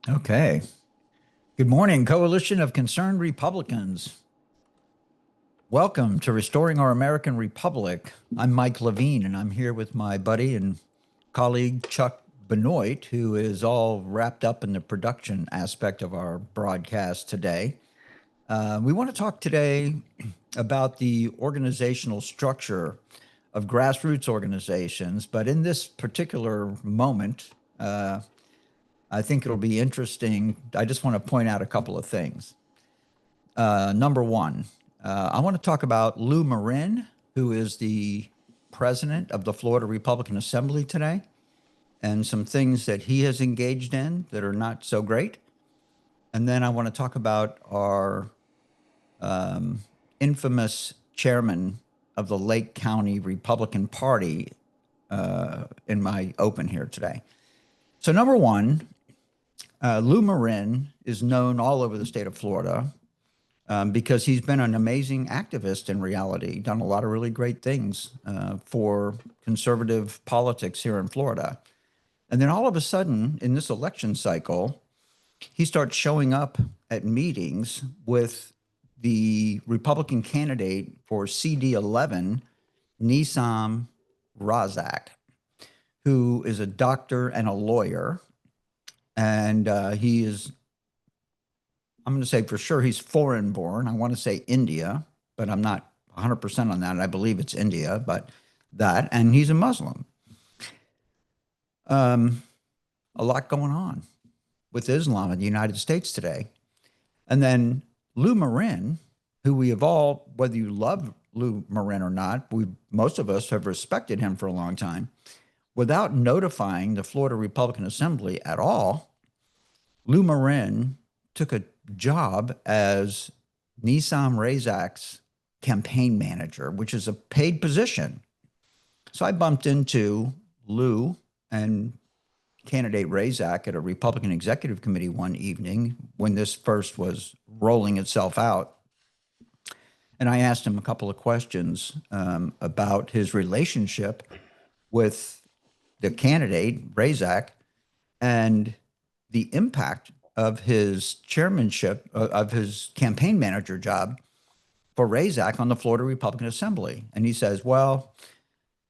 Okay. Good morning, Coalition of Concerned Republicans. Welcome to Restoring Our American Republic. I'm Mike Levine, and I'm here with my buddy and colleague Chuck Benoit, who is all wrapped up in the production aspect of our broadcast today. We want to talk today about the organizational structure of grassroots organizations, but in this particular moment, I think it'll be interesting. I just want to point out a couple of things. Number one, I want to talk about Lou Marin, who is the president of the Florida Republican Assembly today, and some things that he has engaged in that are not so great. And then I want to talk about our infamous chairman of the Lake County Republican Party in my open here today. So, number one, Lou Marin is known all over the state of Florida because he's been an amazing activist in reality, done a lot of really great things for conservative politics here in Florida. And then all of a sudden, in this election cycle, he starts showing up at meetings with the Republican candidate for CD11, Nizam Razak, who is a doctor and a lawyer. And he is, I'm going to say for sure he's foreign born. I want to say India, but I'm not 100% on that. I believe it's India, but that, and he's a Muslim. A lot going on with Islam in the United States today. And then Lou Marin, who we have all, whether you love Lou Marin or not, most of us have respected him for a long time. Without notifying the Florida Republican Assembly at all, Lou Marin took a job as Nizam Razak's campaign manager, which is a paid position. So I bumped into Lou and candidate Razak at a Republican Executive Committee one evening when this first was rolling itself out. And I asked him a couple of questions about his relationship with the candidate, Razak, and the impact of his chairmanship, of his campaign manager job for Razak on the Florida Republican Assembly. And he says, well,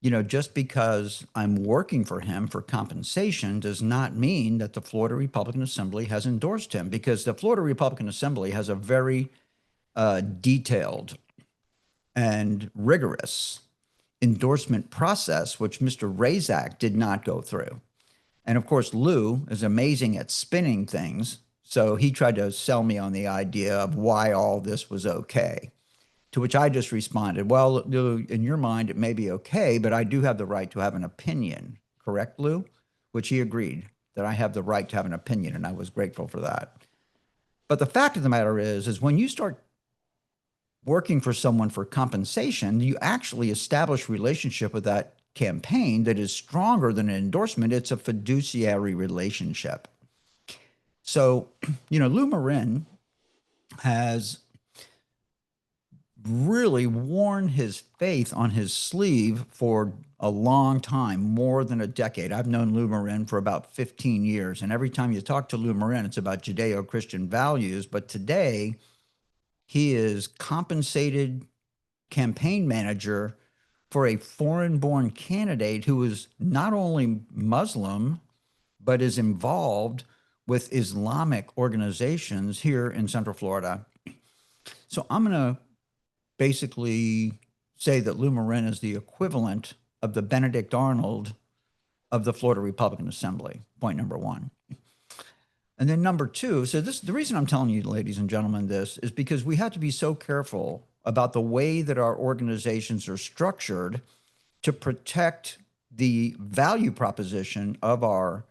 you know, just because I'm working for him for compensation does not mean that the Florida Republican Assembly has endorsed him, because the Florida Republican Assembly has a very detailed and rigorous endorsement process, which Mr. Razak did not go through. And of course, Lou is amazing at spinning things. So he tried to sell me on the idea of why all this was okay. To which I just responded, well, Lou, in your mind, it may be okay, but I do have the right to have an opinion. Correct, Lou? Which he agreed that I have the right to have an opinion, and I was grateful for that. But the fact of the matter is when you start working for someone for compensation, you actually establish a relationship with that campaign that is stronger than an endorsement. It's a fiduciary relationship. So, you know, Lou Marin has really worn his faith on his sleeve for a long time, more than a decade. I've known Lou Marin for about 15 years. And every time you talk to Lou Marin, it's about Judeo-Christian values. But today, he is compensated campaign manager for a foreign-born candidate who is not only Muslim, but is involved with Islamic organizations here in Central Florida. So I'm going to basically say that Lou Marin is the equivalent of the Benedict Arnold of the Florida Republican Assembly, point number one. And then number two, so the reason I'm telling you, ladies and gentlemen, this is because we have to be so careful about the way that our organizations are structured to protect the value proposition of our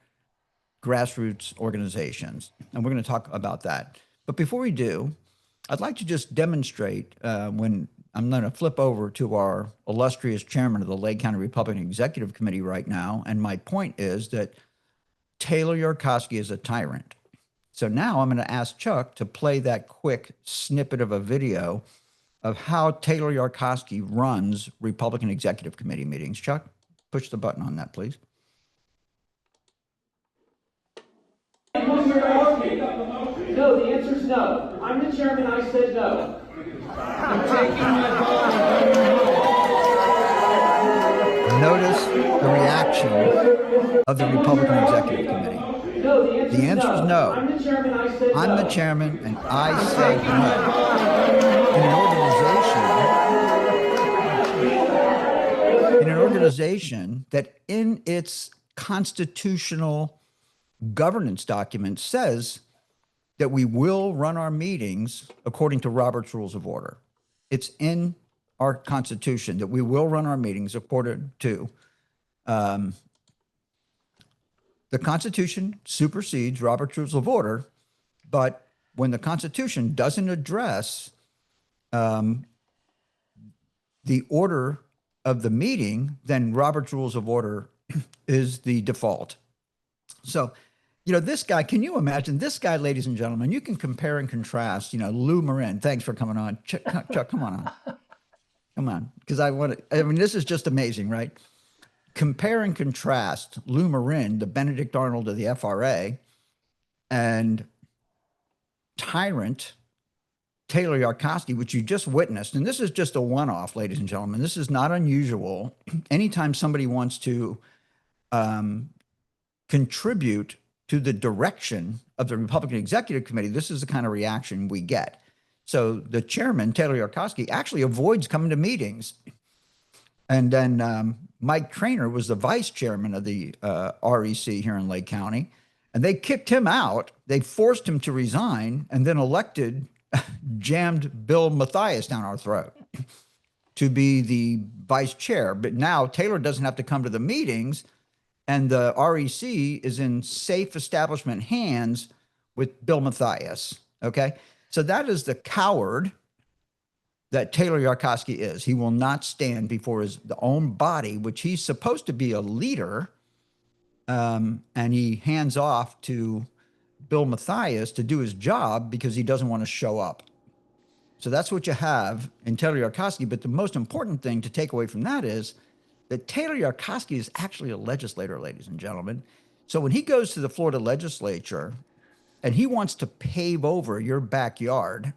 grassroots organizations. And we're going to talk about that. But before we do, I'd like to just demonstrate when I'm going to flip over to our illustrious chairman of the Lake County Republican Executive Committee right now. And my point is that Taylor Yarkovsky is a tyrant. So now I'm going to ask Chuck to play that quick snippet of a video of how Taylor Yarkovsky runs Republican Executive Committee meetings. Chuck, push the button on that, please. Yarkovsky No, the answer is no. I'm the chairman, I said no. I'm taking my Notice the reaction of the Republican Executive Committee. No, The answer is no. I'm the chairman, I said no. I'm the chairman, and I said no. In an organization that in its constitutional governance document says that we will run our meetings according to Robert's Rules of Order. It's in our Constitution that we will run our meetings according to the Constitution supersedes Robert's Rules of Order, but when the Constitution doesn't address the order of the meeting, then Robert's Rules of Order is the default. So, this guy, can you imagine this guy, ladies and gentlemen? You can compare and contrast, Lou Marin. Thanks for coming on. Chuck, come on. Come on. Because this is just amazing, right? Compare and contrast Lou Marin, the Benedict Arnold of the FRA, and tyrant Taylor Yarkovsky, which you just witnessed. And this is just a one-off, ladies and gentlemen. This is not unusual. Anytime somebody wants to contribute to the direction of the Republican Executive Committee, this is the kind of reaction we get. So the chairman, Taylor Yarkovsky, actually avoids coming to meetings. And then Mike Traynor was the vice chairman of the REC here in Lake County, and they kicked him out. They forced him to resign and then jammed Bill Mathias down our throat to be the vice chair. But now Taylor doesn't have to come to the meetings, and the REC is in safe establishment hands with Bill Mathias. Okay. So that is the coward that Taylor Yarkovsky is. He will not stand before his own body, which he's supposed to be a leader. And he hands off to Bill Mathias to do his job because he doesn't want to show up. So that's what you have in Taylor Yarkovsky. But the most important thing to take away from that is that Taylor Yarkovsky is actually a legislator, ladies and gentlemen. So when he goes to the Florida legislature and he wants to pave over your backyard,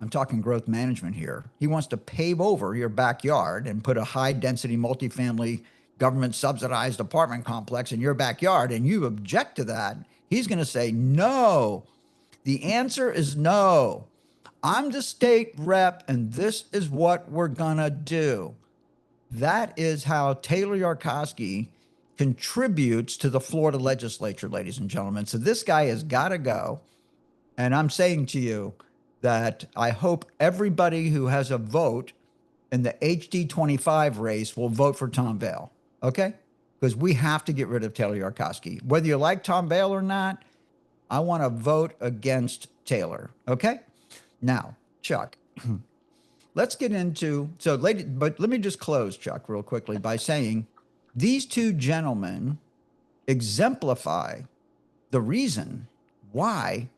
I'm talking growth management here. He wants to pave over your backyard and put a high density multifamily government subsidized apartment complex in your backyard, and you object to that. He's going to say, no. The answer is no. I'm the state rep, and this is what we're going to do. That is how Taylor Yarkovsky contributes to the Florida legislature, ladies and gentlemen. So this guy has got to go. And I'm saying to you that I hope everybody who has a vote in the HD25 race will vote for Tom Vail, okay? Because we have to get rid of Taylor Yarkovsky. Whether you like Tom Vail or not, I want to vote against Taylor, okay? Now, Chuck, let's get into, but let me just close, Chuck, real quickly by saying these two gentlemen exemplify the reason why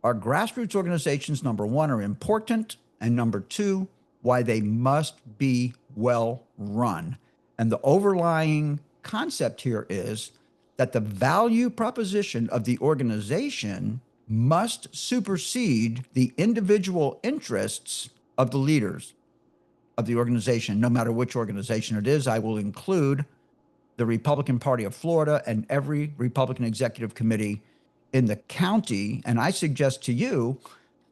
our grassroots organizations, number one, are important, and number two, why they must be well run. And the overlying concept here is that the value proposition of the organization must supersede the individual interests of the leaders of the organization, no matter which organization it is. I will include the Republican Party of Florida and every Republican executive committee in the county. And I suggest to you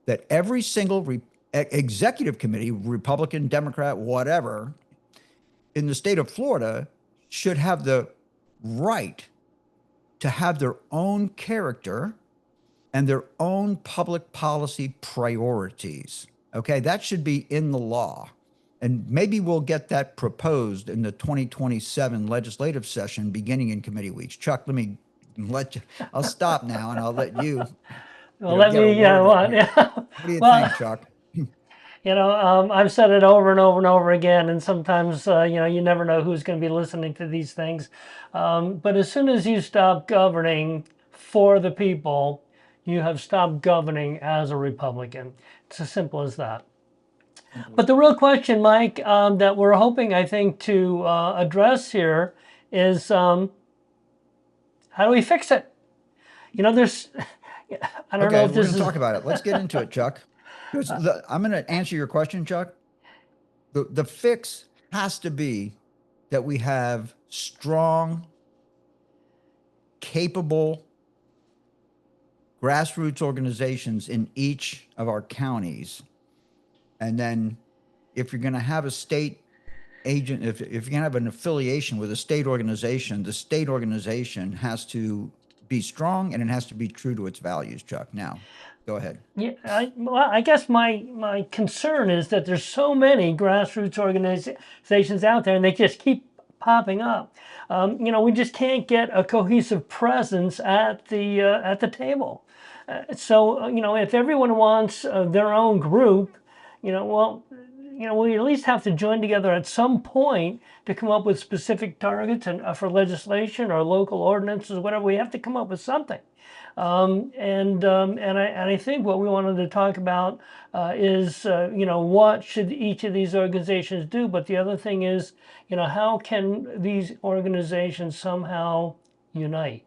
that every single executive committee, Republican, Democrat, whatever, in the state of Florida should have the right to have their own character and their own public policy priorities. Okay, that should be in the law. And maybe we'll get that proposed in the 2027 legislative session beginning in committee weeks. Chuck, I'll stop now and I'll let you. Well, let me, what do you think, Chuck? I've said it over and over and over again, and sometimes, you never know who's going to be listening to these things. But as soon as you stop governing for the people, you have stopped governing as a Republican. It's as simple as that. But the real question, Mike, that we're hoping, I think, to address here is how do we fix it? You know, there's, I don't know Okay, if we're this going to is, talk about it. Let's get into it, Chuck. I'm going to answer your question, Chuck. The fix has to be that we have strong, capable grassroots organizations in each of our counties. And then if you're going to have a state agent, if you're going to have an affiliation with a state organization, the state organization has to be strong and it has to be true to its values, Chuck. Now, go ahead. yeah, well, I guess my concern is that there's so many grassroots organizations out there, and they just keep popping up. You know, we just can't get a cohesive presence at the table. So you know, if everyone wants their own group, you know, well, you know, we at least have to join together at some point to come up with specific targets and for legislation or local ordinances, whatever. We have to come up with something. And I think what we wanted to talk about is, you know, what should each of these organizations do? But the other thing is, you know, how can these organizations somehow unite?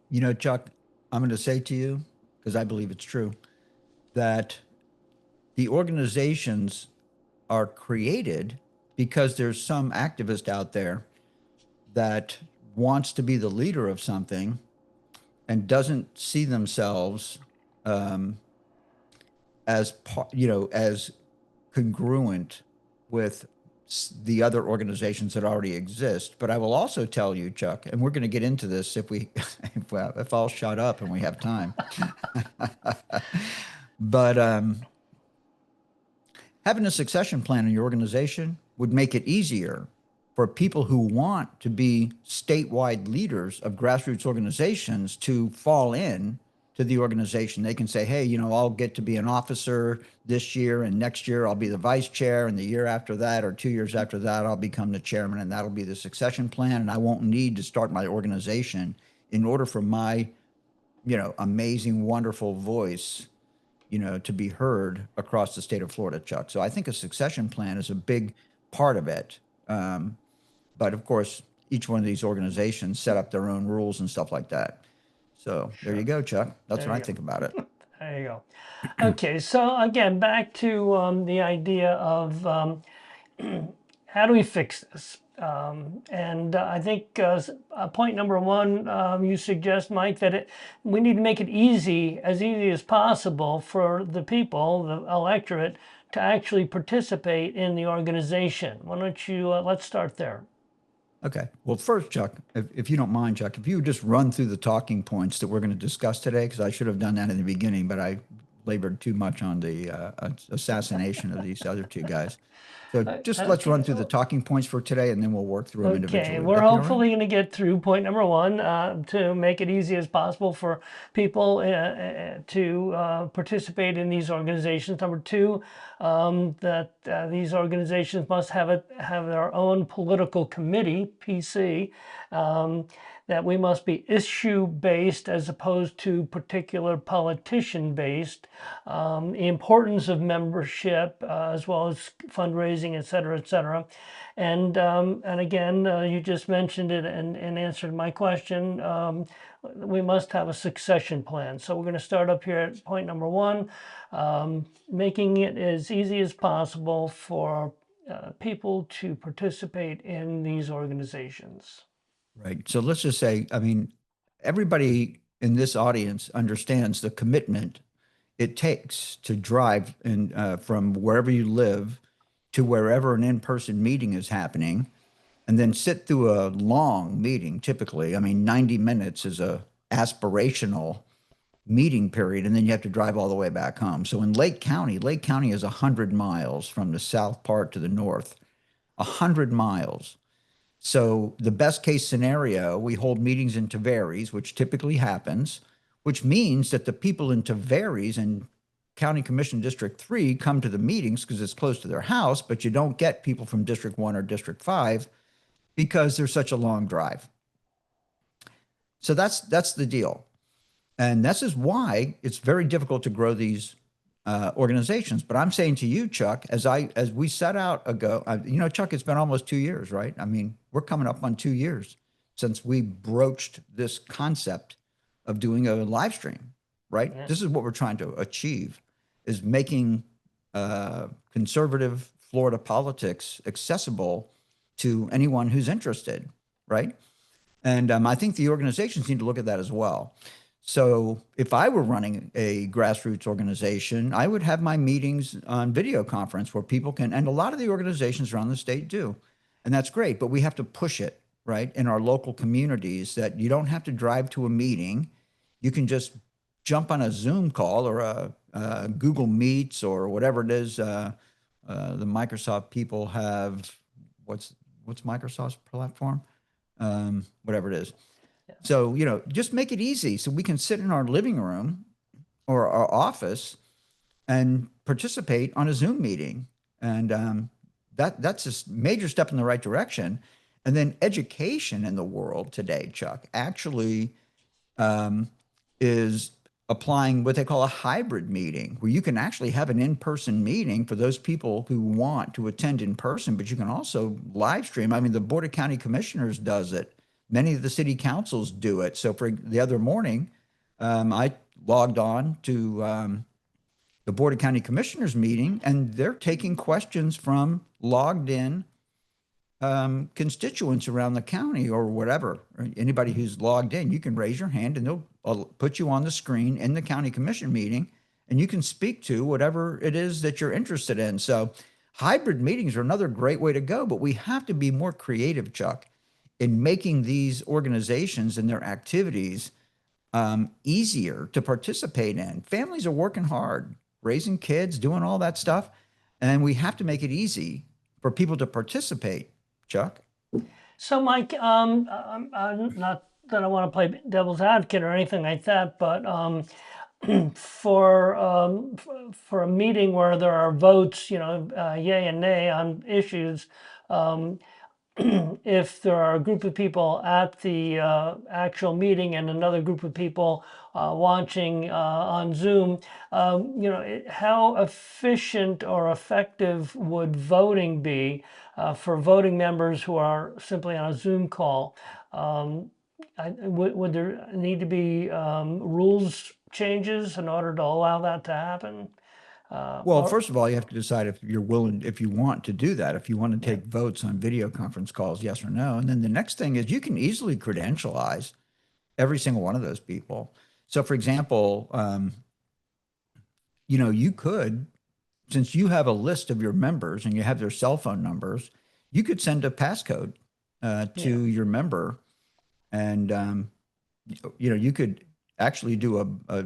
You know, Chuck, I'm going to say to you, because I believe it's true, that the organizations are created because there's some activist out there that wants to be the leader of something and doesn't see themselves um, as as congruent with the other organizations that already exist. But I will also tell you, Chuck, and we're going to get into this if we if I'll shut up and we have time. But having a succession plan in your organization would make it easier for people who want to be statewide leaders of grassroots organizations to fall in to the organization. They can say, hey, you know, I'll get to be an officer this year, and next year I'll be the vice chair, and the year after that or 2 years after that, I'll become the chairman, and that'll be the succession plan. And I won't need to start my organization in order for my, you know, amazing, wonderful voice, you know, to be heard across the state of Florida, Chuck. So I think a succession plan is a big part of it. But of course, each one of these organizations set up their own rules and stuff like that. So there you go, Chuck. That's There what I you go. think about it. There you go. Okay, so again, back to the idea of how do we fix this? And I think point number one, you suggest, Mike, that we need to make it as easy as possible for the people, the electorate, to actually participate in the organization. Why don't you, let's start there. Okay. Well, first, Chuck, if you don't mind, Chuck, if you would just run through the talking points that we're going to discuss today, because I should have done that in the beginning, but I labored too much on the assassination of these other two guys. So just let's run Okay. through the talking points for today, and then we'll work through them Okay, individually. Would we're that be all right? hopefully going to get through point number one to make it easy as possible for people to participate in these organizations. Number two, that these organizations must have their own political committee, PC. That we must be issue based as opposed to particular politician based. The importance of membership as well as fundraising, et cetera, et cetera. And again, you just mentioned it and answered my question. We must have a succession plan. So we're going to start up here at point number one, making it as easy as possible for people to participate in these organizations. Right. So let's just say, I mean, everybody in this audience understands the commitment it takes to drive from wherever you live to wherever an in-person meeting is happening, and then sit through a long meeting. Typically, I mean, 90 minutes is a aspirational meeting period, and then you have to drive all the way back home. So in Lake County is 100 miles from the south part to the north, 100 miles. So the best case scenario, we hold meetings in Tavares, which typically happens, which means that the people in Tavares and County Commission District 3 come to the meetings because it's close to their house, but you don't get people from District 1 or District 5 because there's such a long drive. So that's the deal. And this is why it's very difficult to grow these organizations. But I'm saying to you, Chuck, as we set out ago, you know, Chuck, it's been almost 2 years, right? I mean, we're coming up on 2 years since we broached this concept of doing a live stream, right? Yeah. This is what we're trying to achieve, is making conservative Florida politics accessible to anyone who's interested, right? And I think the organizations need to look at that as well. So if I were running a grassroots organization, I would have my meetings on video conference where people can, and a lot of the organizations around the state do, and that's great, but we have to push it, right, in our local communities, that you don't have to drive to a meeting. You can just jump on a Zoom call or a Google Meets or whatever it is. The Microsoft people have, what's Microsoft's platform? Whatever it is. So, just make it easy so we can sit in our living room or our office and participate on a Zoom meeting. And that's a major step in the right direction. And then education in the world today, Chuck, actually is applying what they call a hybrid meeting, where you can actually have an in-person meeting for those people who want to attend in person, but you can also live stream. I mean, the Board of County Commissioners does it. Many of the city councils do it. So for the other morning, I logged on to the Board of County Commissioners meeting, and they're taking questions from logged in constituents around the county or whatever. Anybody who's logged in, you can raise your hand and they'll put you on the screen in the county commission meeting, and you can speak to whatever it is that you're interested in. So hybrid meetings are another great way to go, but we have to be more creative, Chuck, in making these organizations and their activities easier to participate in. Families are working hard, raising kids, doing all that stuff, and we have to make it easy for people to participate. Chuck? So, Mike, not that I want to play devil's advocate or anything like that, but for a meeting where there are votes, yay and nay on issues, if there are a group of people at the actual meeting and another group of people watching on Zoom, how efficient or effective would voting be for voting members who are simply on a Zoom call? Would there need to be rules changes in order to allow that to happen? Well, first of all, you have to decide if you're willing, if you want to do that, if you want to take votes on video conference calls, yes or no. And then the next thing is you can easily credentialize every single one of those people. So, for example, you could, since you have a list of your members and you have their cell phone numbers, you could send a passcode to your member, and you could actually do a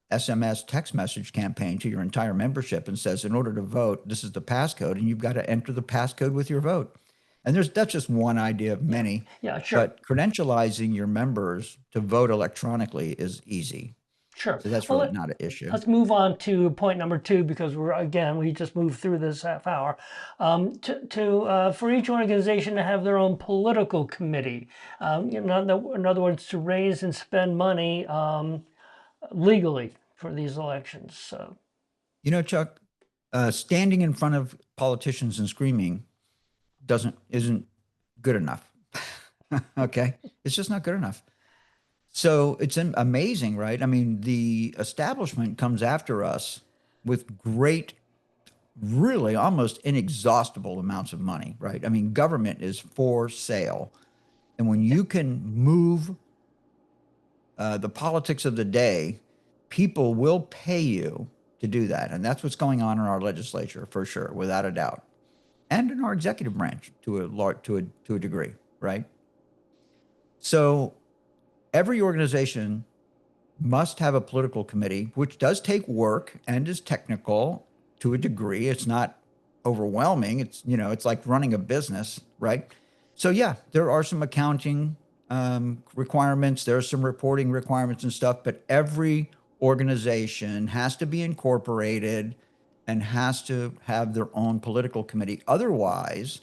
SMS text message campaign to your entire membership and says, in order to vote, this is the passcode, and you've got to enter the passcode with your vote. And that's just one idea of many. Yeah, sure. But credentializing your members to vote electronically is easy. Sure. So that's really not an issue. Let's move on to point number 2, because we just moved through this half hour. For each organization to have their own political committee, in other words, to raise and spend money legally for these elections. So, Chuck, standing in front of politicians and screaming isn't good enough. Okay, it's just not good enough. So it's amazing, right? I mean, the establishment comes after us with great, really almost inexhaustible amounts of money, right? I mean, government is for sale. And when you can move the politics of the day, people will pay you to do that. And that's what's going on in our legislature, for sure, without a doubt. And in our executive branch to a degree, right? So every organization must have a political committee, which does take work and is technical to a degree. It's not overwhelming. It's like running a business, right? So yeah, there are some accounting requirements. There are some reporting requirements and stuff, but every organization has to be incorporated and has to have their own political committee. Otherwise,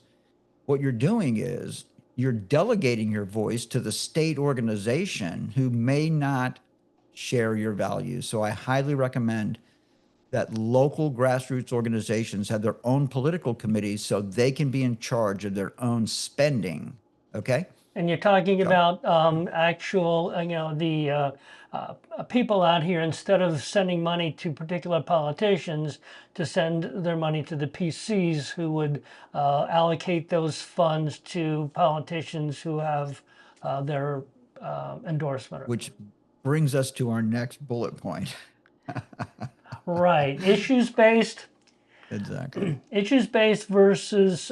what you're doing is you're delegating your voice to the state organization who may not share your values. So I highly recommend that local grassroots organizations have their own political committees so they can be in charge of their own spending. Okay. And you're talking Chuck. about actual, the people out here, instead of sending money to particular politicians, to send their money to the PCs who would allocate those funds to politicians who have their endorsement. Which brings us to our next bullet point. Right. Issues based. Exactly. Issues based versus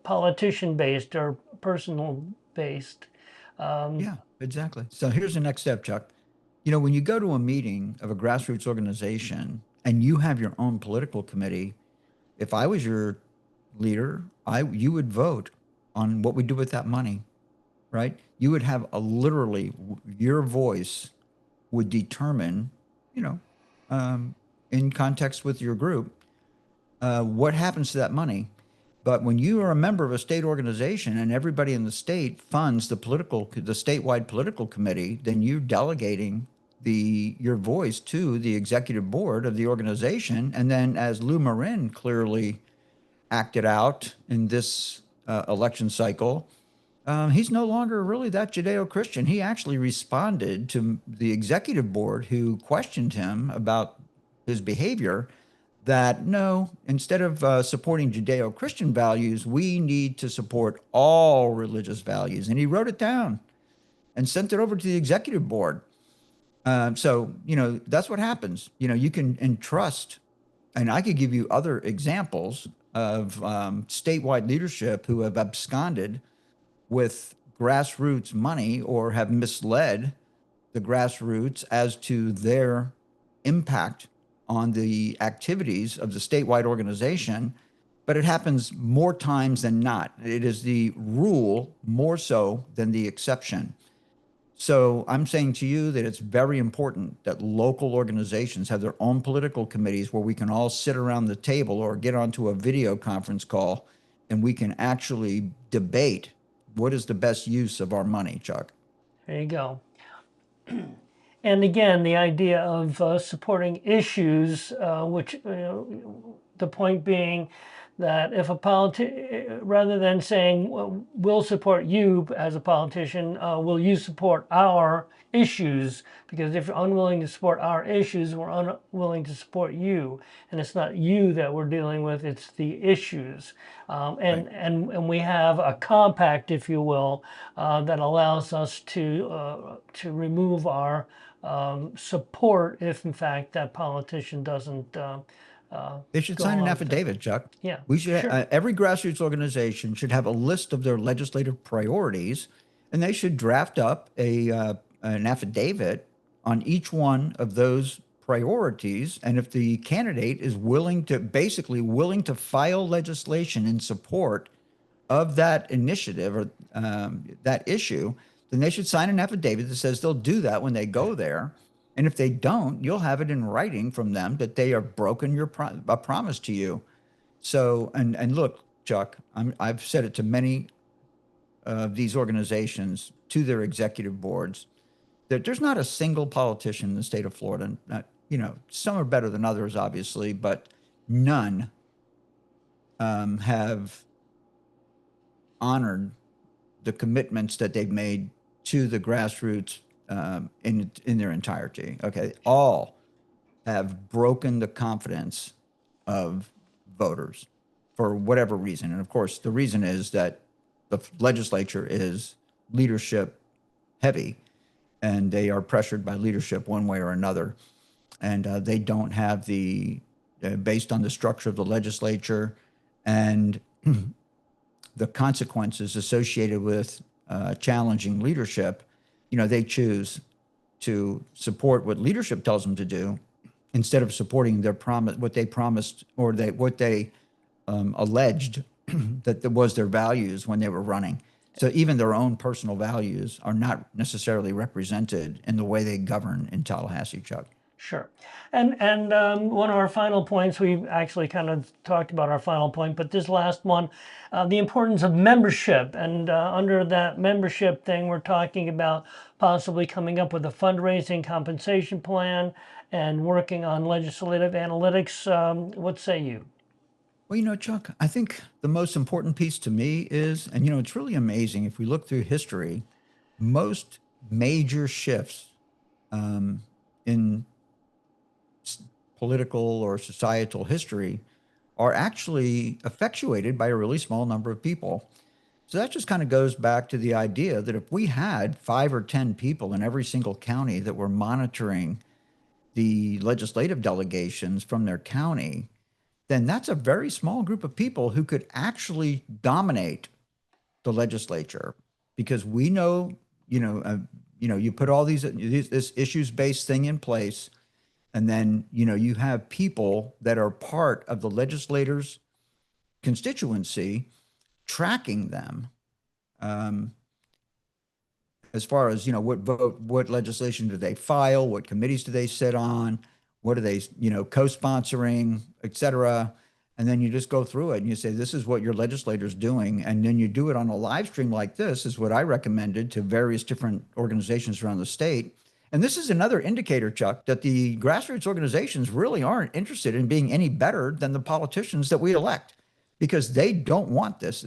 politician based or personal based. Yeah, exactly. So here's the next step, Chuck. When you go to a meeting of a grassroots organization and you have your own political committee, if I was your leader, you would vote on what we do with that money, right? You would have your voice would determine, you know, in context with your group, what happens to that money. But when you are a member of a state organization and everybody in the state funds the statewide political committee, then you're delegating your voice to the executive board of the organization. And then, as Lou Marin clearly acted out in this election cycle, he's no longer really that Judeo-Christian. He actually responded to the executive board who questioned him about his behavior that no, instead of supporting Judeo-Christian values, we need to support all religious values. And he wrote it down and sent it over to the executive board. So, that's what happens. You can entrust, and I could give you other examples of statewide leadership who have absconded with grassroots money or have misled the grassroots as to their impact on the activities of the statewide organization, but it happens more times than not. It is the rule more so than the exception. So I'm saying to you that it's very important that local organizations have their own political committees where we can all sit around the table or get onto a video conference call and we can actually debate what is the best use of our money, Chuck. There you go. And again, the idea of supporting issues, which the point being that if rather than saying, well, we'll support you as a politician, will you support our issues? Because if you're unwilling to support our issues, we're unwilling to support you. And it's not you that we're dealing with, it's the issues. And we have a compact, if you will, that allows us to remove our support if, in fact, that politician doesn't They should go sign an along with it. affidavit, Chuck. Yeah, We should. sure. Every grassroots organization should have a list of their legislative priorities, and they should draft up an affidavit on each one of those priorities. And if the candidate is willing to file legislation in support of that initiative or that issue, then they should sign an affidavit that says they'll do that when they go there. And if they don't, you'll have it in writing from them that they have broken a promise to you. So, and look, Chuck, I've said it to many of these organizations, to their executive boards, that there's not a single politician in the state of Florida. Some are better than others, obviously, but none have honored the commitments that they've made to the grassroots in their entirety. Okay, all have broken the confidence of voters for whatever reason, and of course, the reason is that the legislature is leadership heavy, and they are pressured by leadership one way or another, and they don't have based on the structure of the legislature and the consequences associated with challenging leadership, they choose to support what leadership tells them to do instead of supporting what they promised or what they alleged that was their values when they were running. So even their own personal values are not necessarily represented in the way they govern in Tallahassee, Chuck. Sure. And one of our final points, we've actually kind of talked about our final point, but this last one, the importance of membership. And under that membership thing, we're talking about possibly coming up with a fundraising compensation plan and working on legislative analytics. What say you? Well, Chuck, I think the most important piece to me is, and it's really amazing if we look through history, most major shifts in political or societal history are actually effectuated by a really small number of people. So that just kind of goes back to the idea that if we had 5 or 10 people in every single county that were monitoring the legislative delegations from their county, then that's a very small group of people who could actually dominate the legislature, because we know, you put all this issues-based thing in place, and then you have people that are part of the legislators' constituency tracking them, as far as what legislation do they file, what committees do they sit on, what are they co-sponsoring, et cetera. And then you just go through it and you say, this is what your legislator's doing. And then you do it on a live stream like this, is what I recommended to various different organizations around the state. And this is another indicator, Chuck, that the grassroots organizations really aren't interested in being any better than the politicians that we elect, because they don't want this.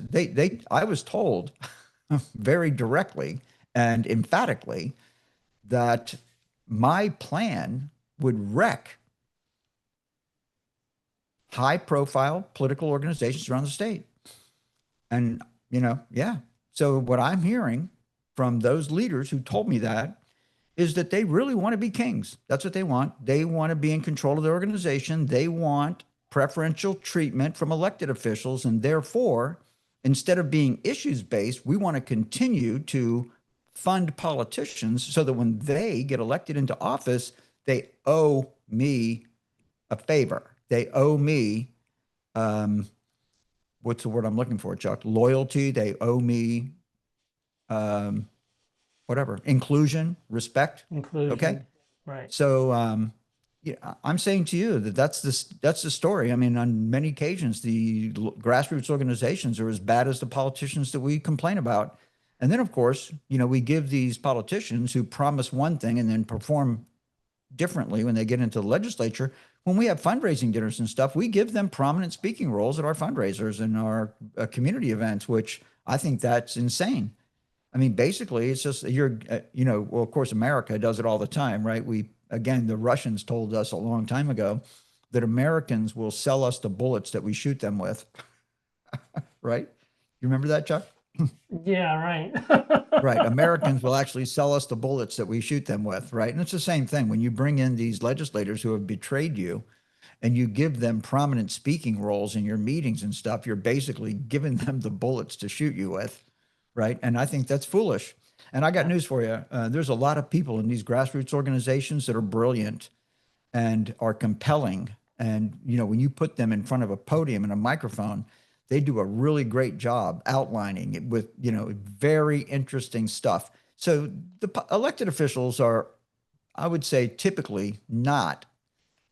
I was told very directly and emphatically that my plan would wreck high profile political organizations around the state. And, yeah. So what I'm hearing from those leaders who told me that is that they really want to be kings. That's what they want. They want to be in control of the organization. They want preferential treatment from elected officials. And therefore, instead of being issues based, we want to continue to fund politicians so that when they get elected into office, they owe me a favor. They owe me, what's the word I'm looking for, Chuck? Loyalty. They owe me, whatever, inclusion, respect. Inclusion. Okay. Right. So, yeah, I'm saying to you that that's the story. I mean, on many occasions, the grassroots organizations are as bad as the politicians that we complain about. And then, of course, we give these politicians who promise one thing and then perform differently when they get into the legislature. When we have fundraising dinners and stuff, we give them prominent speaking roles at our fundraisers and our community events, which I think that's insane. I mean, basically, it's just well, of course, America does it all the time, right? Again, the Russians told us a long time ago that Americans will sell us the bullets that we shoot them with, right? You remember that, Chuck? Yeah, right. Right. Americans will actually sell us the bullets that we shoot them with, right? And it's the same thing when you bring in these legislators who have betrayed you and you give them prominent speaking roles in your meetings and stuff, you're basically giving them the bullets to shoot you with, right? And I think that's foolish. And I got news for you. There's a lot of people in these grassroots organizations that are brilliant and are compelling. And, when you put them in front of a podium and a microphone, they do a really great job outlining it with, very interesting stuff. So the elected officials are, I would say, typically not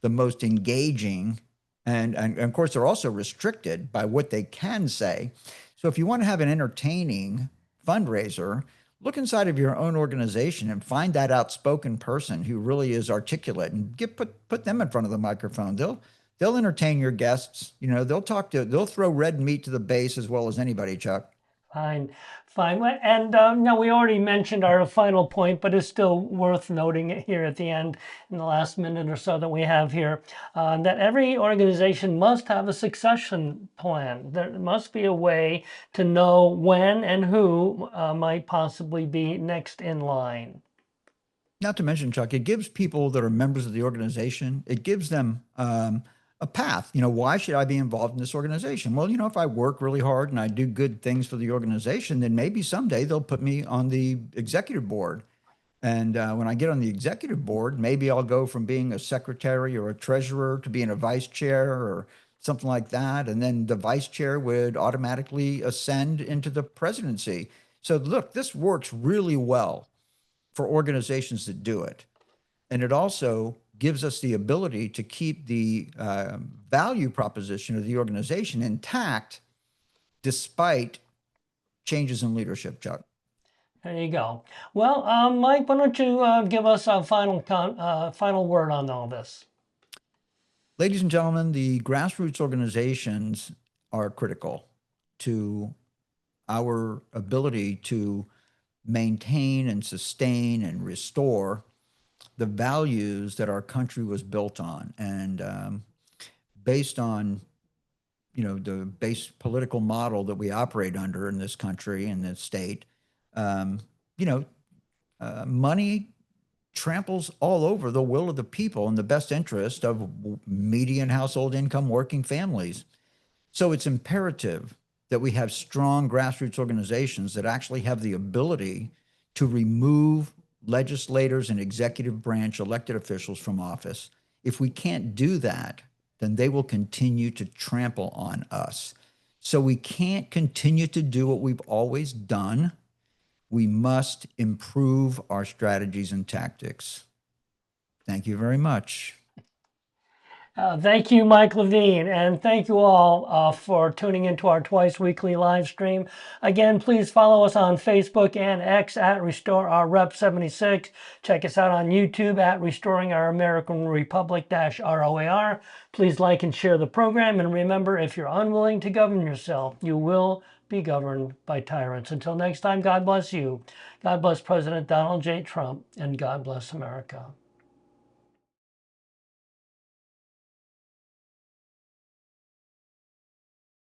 the most engaging. And of course, they're also restricted by what they can say. So if you want to have an entertaining fundraiser, look inside of your own organization and find that outspoken person who really is articulate and put them in front of the microphone. They'll entertain your guests. They'll throw red meat to the base as well as anybody, Chuck. Fine, fine. And now we already mentioned our final point, but it's still worth noting it here at the end, in the last minute or so that we have here, that every organization must have a succession plan. There must be a way to know when and who might possibly be next in line. Not to mention, Chuck, it gives people that are members of the organization, it gives them a path. Why should I be involved in this organization? Well, if I work really hard and I do good things for the organization, then maybe someday they'll put me on the executive board. And when I get on the executive board, maybe I'll go from being a secretary or a treasurer to being a vice chair or something like that. And then the vice chair would automatically ascend into the presidency. So look, this works really well for organizations that do it. And it also gives us the ability to keep the value proposition of the organization intact despite changes in leadership, Chuck. There you go. Well, Mike, why don't you give us a final word on all this? Ladies and gentlemen, the grassroots organizations are critical to our ability to maintain and sustain and restore the values that our country was built on. And based on, the base political model that we operate under in this country and this state, um, you know, money tramples all over the will of the people in the best interest of median household income working families. So it's imperative that we have strong grassroots organizations that actually have the ability to remove legislators and executive branch elected officials from office. If we can't do that, then they will continue to trample on us. So we can't continue to do what we've always done. We must improve our strategies and tactics. Thank you very much. Thank you, Mike Levine, and thank you all for tuning into our twice weekly live stream. Again, please follow us on Facebook and X at Restore Our Rep 76. Check us out on YouTube at Restoring Our American Republic ROAR. Please like and share the program, and remember, if you're unwilling to govern yourself, you will be governed by tyrants. Until next time, God bless you. God bless President Donald J. Trump, and God bless America.